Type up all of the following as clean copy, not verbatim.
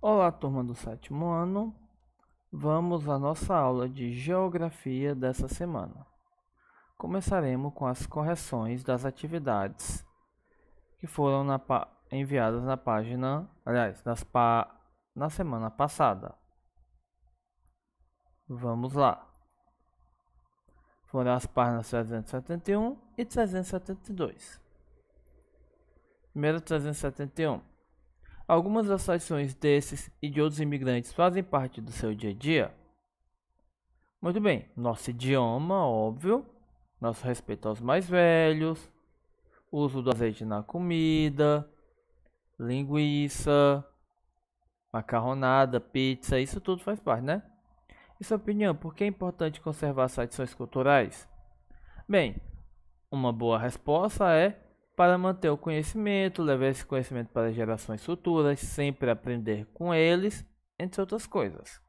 Olá, turma do sétimo ano. Vamos à nossa aula de geografia dessa semana. Começaremos com as correções das atividades que foram enviadas na página, na semana passada. Vamos lá. Foram as páginas 371 e 372. Primeiro, 371. Algumas das ações desses e de outros imigrantes fazem parte do seu dia a dia? Muito bem, nosso idioma, óbvio, nosso respeito aos mais velhos, uso do azeite na comida, linguiça, macarronada, pizza, isso tudo faz parte, né? E sua opinião, por que é importante conservar as tradições culturais? Bem, uma boa resposta é para manter o conhecimento, levar esse conhecimento para gerações futuras, sempre aprender com eles, entre outras coisas.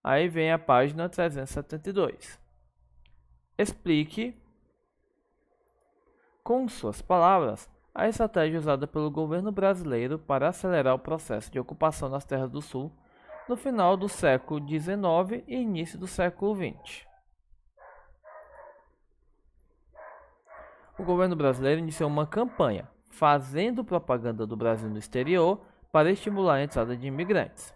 Aí vem a página 372. Explique, com suas palavras, a estratégia usada pelo governo brasileiro para acelerar o processo de ocupação das terras do Sul no final do século XIX e início do século XX. O governo brasileiro iniciou uma campanha fazendo propaganda do Brasil no exterior para estimular a entrada de imigrantes.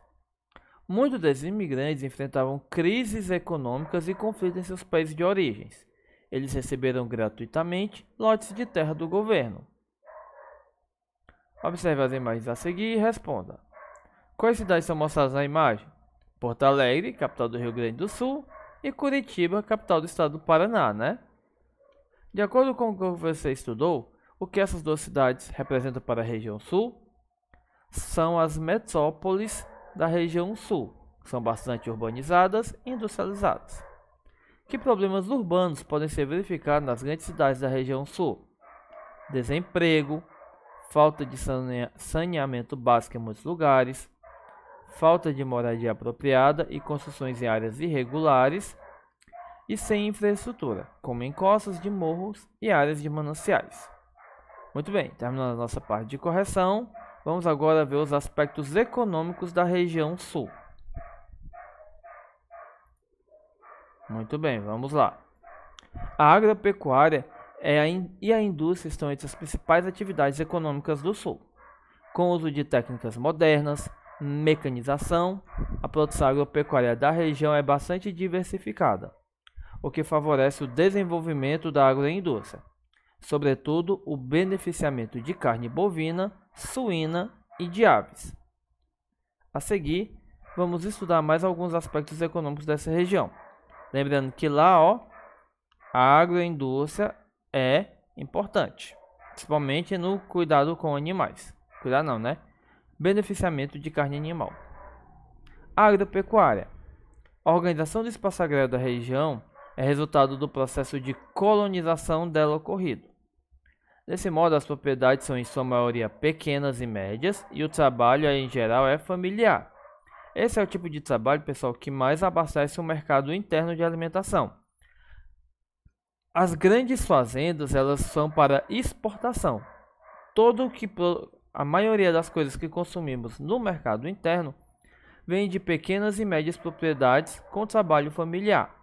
Muitos desses imigrantes enfrentavam crises econômicas e conflitos em seus países de origens. Eles receberam gratuitamente lotes de terra do governo. Observe as imagens a seguir e responda. Quais cidades são mostradas na imagem? Porto Alegre, capital do Rio Grande do Sul, e Curitiba, capital do estado do Paraná, né? De acordo com o que você estudou, o que essas duas cidades representam para a região sul? São as metrópoles da região sul, que são bastante urbanizadas e industrializadas. Que problemas urbanos podem ser verificados nas grandes cidades da região sul? Desemprego, falta de saneamento básico em muitos lugares, falta de moradia apropriada e construções em áreas irregulares, e sem infraestrutura, como encostas de morros e áreas de mananciais. Muito bem, terminando a nossa parte de correção, vamos agora ver os aspectos econômicos da região sul. Muito bem, vamos lá. A agropecuária e a indústria estão entre as principais atividades econômicas do sul. Com o uso de técnicas modernas, mecanização, a produção agropecuária da região é bastante diversificada, o que favorece o desenvolvimento da agroindústria, sobretudo o beneficiamento de carne bovina, suína e de aves. A seguir, vamos estudar mais alguns aspectos econômicos dessa região. Lembrando que lá, a agroindústria é importante, principalmente no cuidado com animais. Cuidado não, né? Beneficiamento de carne animal. Agropecuária. A organização do espaço agrário da região é resultado do processo de colonização dela ocorrido. Desse modo, as propriedades são em sua maioria pequenas e médias e o trabalho em geral é familiar. Esse é o tipo de trabalho, pessoal, que mais abastece o mercado interno de alimentação. As grandes fazendas, elas são para exportação. A maioria das coisas que consumimos no mercado interno vem de pequenas e médias propriedades com trabalho familiar.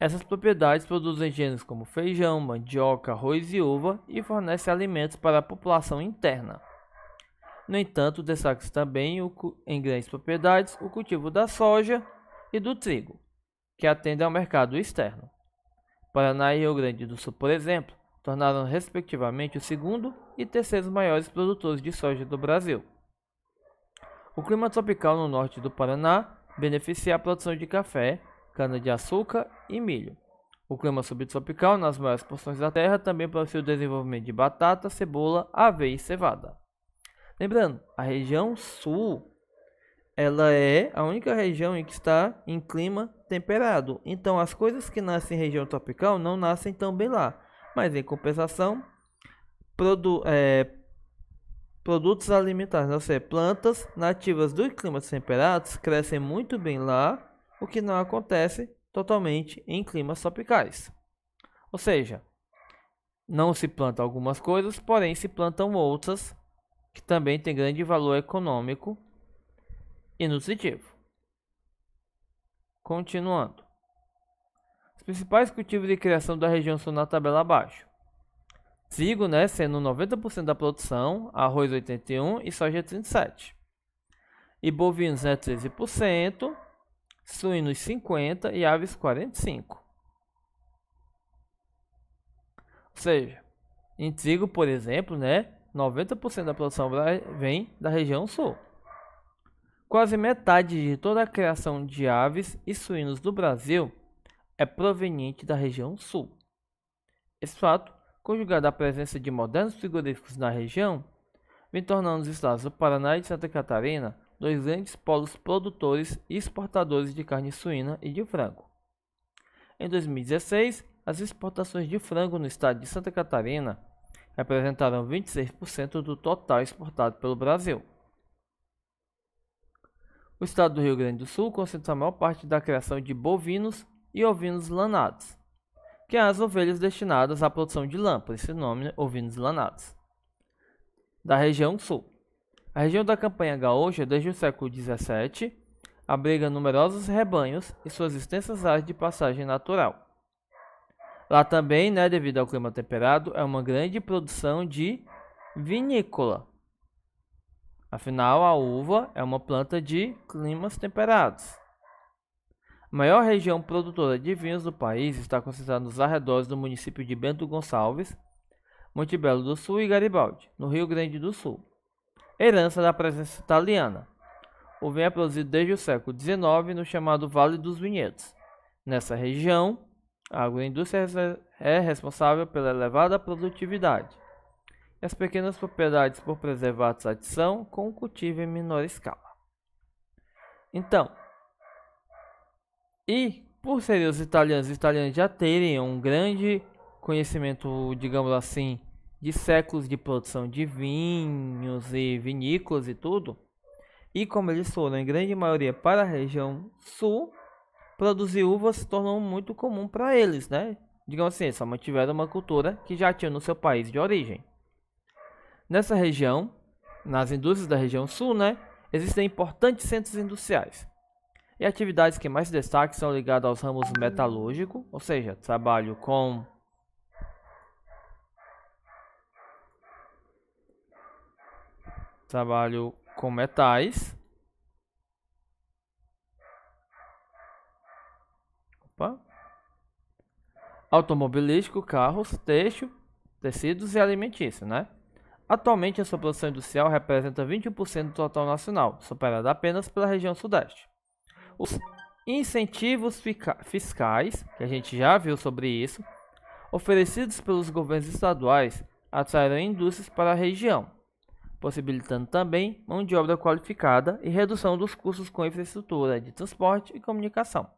Essas propriedades produzem gêneros como feijão, mandioca, arroz e uva e fornecem alimentos para a população interna. No entanto, destaca-se também em grandes propriedades o cultivo da soja e do trigo, que atendem ao mercado externo. Paraná e Rio Grande do Sul, por exemplo, tornaram respectivamente o segundo e terceiro maiores produtores de soja do Brasil. O clima tropical no norte do Paraná beneficia a produção de café, cana-de-açúcar e milho. O clima subtropical nas maiores porções da terra também propicia o desenvolvimento de batata, cebola, aveia e cevada. Lembrando, a região sul, ela é a única região em que está em clima temperado. Então, as coisas que nascem em região tropical não nascem tão bem lá. Mas, em compensação, produtos alimentares, ou seja, plantas nativas dos climas temperados crescem muito bem lá, o que não acontece totalmente em climas tropicais. Ou seja, não se plantam algumas coisas, porém se plantam outras que também tem grande valor econômico e nutritivo. Continuando. Os principais cultivos de criação da região são na tabela abaixo. Trigo, né, sendo 90% da produção, arroz 81% e soja 37%. E bovinos, né, 13%, suínos 50% e aves 45%. Ou seja, em trigo, por exemplo, né, 90% da produção vem da região sul. Quase metade de toda a criação de aves e suínos do Brasil é proveniente da região sul. Esse fato, conjugado à presença de modernos frigoríficos na região, vem tornando os estados do Paraná e de Santa Catarina dois grandes polos produtores e exportadores de carne suína e de frango. Em 2016, as exportações de frango no estado de Santa Catarina representaram 26% do total exportado pelo Brasil. O estado do Rio Grande do Sul concentra a maior parte da criação de bovinos e ovinos lanados, que são as ovelhas destinadas à produção de lã, por esse nome, ovinos lanados, da região sul. A região da Campanha Gaúcha, desde o século XVII, abriga numerosos rebanhos e suas extensas áreas de passagem natural. Lá também, né, devido ao clima temperado, é uma grande produção de vinícola. Afinal, a uva é uma planta de climas temperados. A maior região produtora de vinhos do país está concentrada nos arredores do município de Bento Gonçalves, Monte Belo do Sul e Garibaldi, no Rio Grande do Sul. Herança da presença italiana. O vinho é produzido desde o século XIX no chamado Vale dos Vinhedos. Nessa região, a agroindústria é responsável pela elevada produtividade e as pequenas propriedades por preservar a tradição com o cultivo em menor escala. Então, por serem os italianos já terem um grande conhecimento, digamos assim, de séculos de produção de vinhos e vinícolas e tudo, e como eles foram em grande maioria para a região sul, produzir uvas se tornou muito comum para eles, né? Digamos assim, só mantiveram uma cultura que já tinha no seu país de origem. Nessa região, nas indústrias da região sul, né, existem importantes centros industriais. E atividades que mais se destacam são ligadas aos ramos metalúrgico, ou seja, trabalho com metais. Automobilístico, carros, têxtil, tecidos e alimentício, né? Atualmente, a sua produção industrial representa 21% do total nacional, superada apenas pela região sudeste. Os incentivos fiscais, que a gente já viu sobre isso, oferecidos pelos governos estaduais, atraíram indústrias para a região, possibilitando também mão de obra qualificada e redução dos custos com infraestrutura de transporte e comunicação.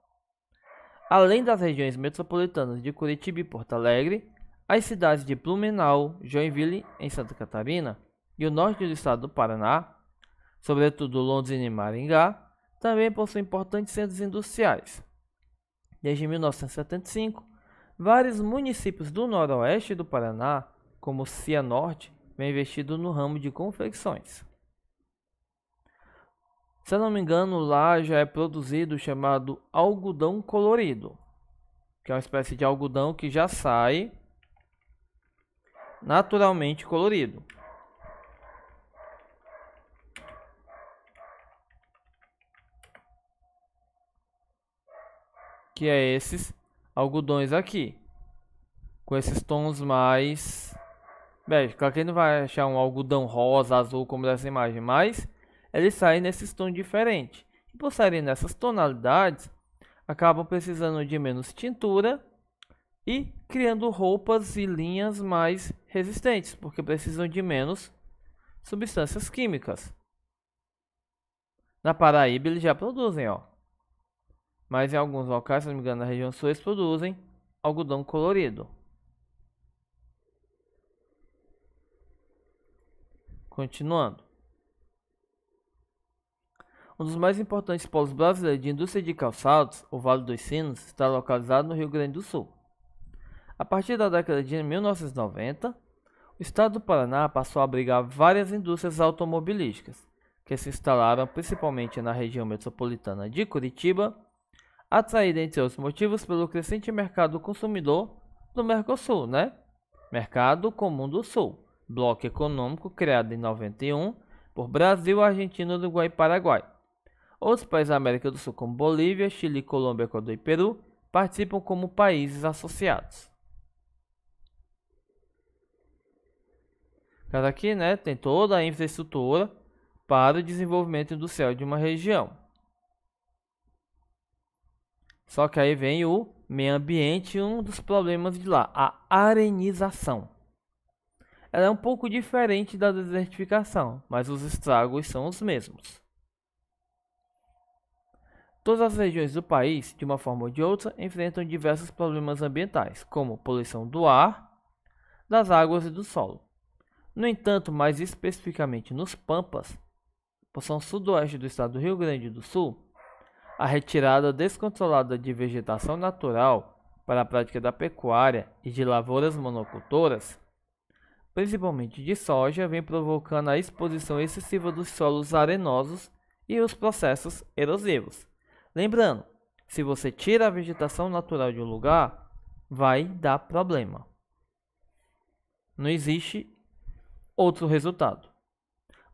Além das regiões metropolitanas de Curitiba e Porto Alegre, as cidades de Blumenau, Joinville, em Santa Catarina, e o norte do estado do Paraná, sobretudo Londrina e Maringá, também possuem importantes centros industriais. Desde 1975, vários municípios do noroeste do Paraná, como Cianorte, vem investido no ramo de confecções. Se eu não me engano, lá já é produzido o chamado algodão colorido, que é uma espécie de algodão que já sai naturalmente colorido. Que é esses algodões aqui, com esses tons mais bege. Claro que não vai achar um algodão rosa, azul como dessa imagem, mas eles saem nesses tons diferentes. E por saírem nessas tonalidades, acabam precisando de menos tintura e criando roupas e linhas mais resistentes, porque precisam de menos substâncias químicas. Na Paraíba eles já produzem, ó. Mas em alguns locais, se não me engano, na região sul, eles produzem algodão colorido. Continuando. Um dos mais importantes polos brasileiros de indústria de calçados, o Vale dos Sinos, está localizado no Rio Grande do Sul. A partir da década de 1990, O estado do Paraná passou a abrigar várias indústrias automobilísticas, que se instalaram principalmente na região metropolitana de Curitiba, atraída, entre outros motivos, pelo crescente mercado consumidor do Mercosul, Mercado Comum do Sul, bloco econômico criado em 91 por Brasil, Argentina, Uruguai e Paraguai. Outros países da América do Sul, como Bolívia, Chile, Colômbia, Equador e Peru, participam como países associados. Cada aqui, tem toda a infraestrutura para o desenvolvimento industrial de uma região. Só que aí vem o meio ambiente e um dos problemas de lá, a arenização. Ela é um pouco diferente da desertificação, mas os estragos são os mesmos. Todas as regiões do país, de uma forma ou de outra, enfrentam diversos problemas ambientais, como poluição do ar, das águas e do solo. No entanto, mais especificamente nos Pampas, porção sudoeste do estado do Rio Grande do Sul, a retirada descontrolada de vegetação natural para a prática da pecuária e de lavouras monocultoras, principalmente de soja, vem provocando a exposição excessiva dos solos arenosos e os processos erosivos. Lembrando, se você tira a vegetação natural de um lugar, vai dar problema. Não existe outro resultado.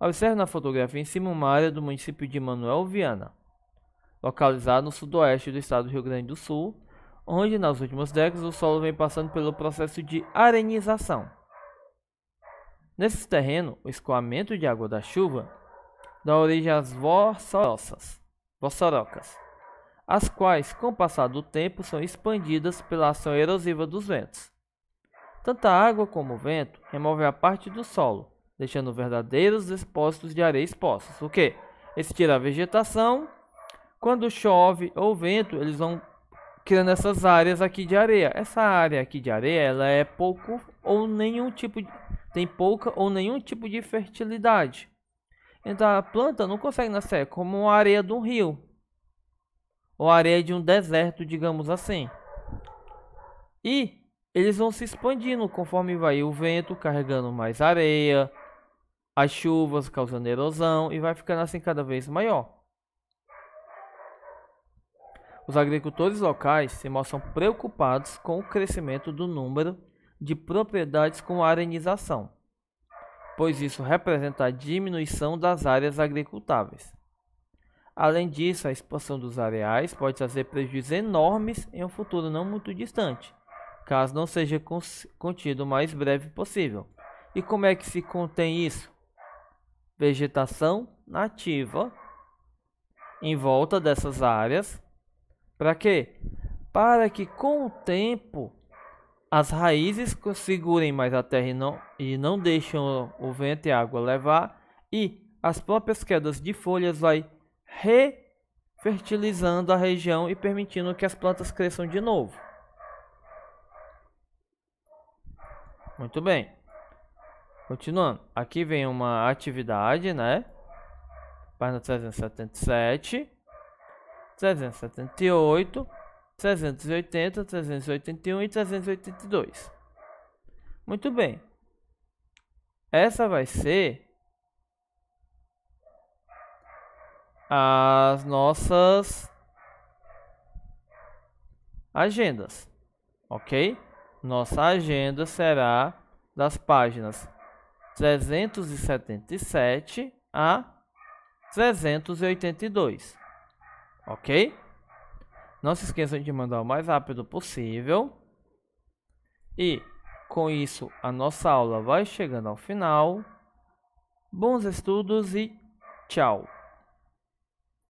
Observe na fotografia em cima uma área do município de Manoel Viana, localizado no sudoeste do estado do Rio Grande do Sul, onde nas últimas décadas o solo vem passando pelo processo de arenização. Nesse terreno, o escoamento de água da chuva dá origem às vossorocas, as quais, com o passar do tempo, são expandidas pela ação erosiva dos ventos. Tanto a água como o vento removem a parte do solo, deixando verdadeiros depósitos de areia expostos. O que? Eles tiram a vegetação. Quando chove ou vento, eles vão criando essas áreas aqui de areia. Essa área aqui de areia, ela é pouco ou nenhum tipo de, tem pouca ou nenhum tipo de fertilidade. Então a planta não consegue nascer como a areia de um rio ou a areia de um deserto, digamos assim. E eles vão se expandindo conforme vai o vento carregando mais areia, as chuvas causando erosão e vai ficando assim cada vez maior. Os agricultores locais se mostram preocupados com o crescimento do número de propriedades com arenização, pois isso representa a diminuição das áreas agricultáveis. Além disso, a expansão dos areais pode trazer prejuízos enormes em um futuro não muito distante, caso não seja contido o mais breve possível. E como é que se contém isso? Vegetação nativa em volta dessas áreas. Para quê? Para que com o tempo as raízes segurem mais a terra e não deixam o vento e a água levar, e as próprias quedas de folhas vai refertilizando a região e permitindo que as plantas cresçam de novo. Muito bem. Continuando. Aqui vem uma atividade, Página 377. 378, 380, 381 e 382. Muito bem. Essa vai ser as nossas agendas, ok? Nossa agenda será das páginas 377 a 382. Ok? Não se esqueçam de mandar o mais rápido possível. E com isso a nossa aula vai chegando ao final. Bons estudos e tchau!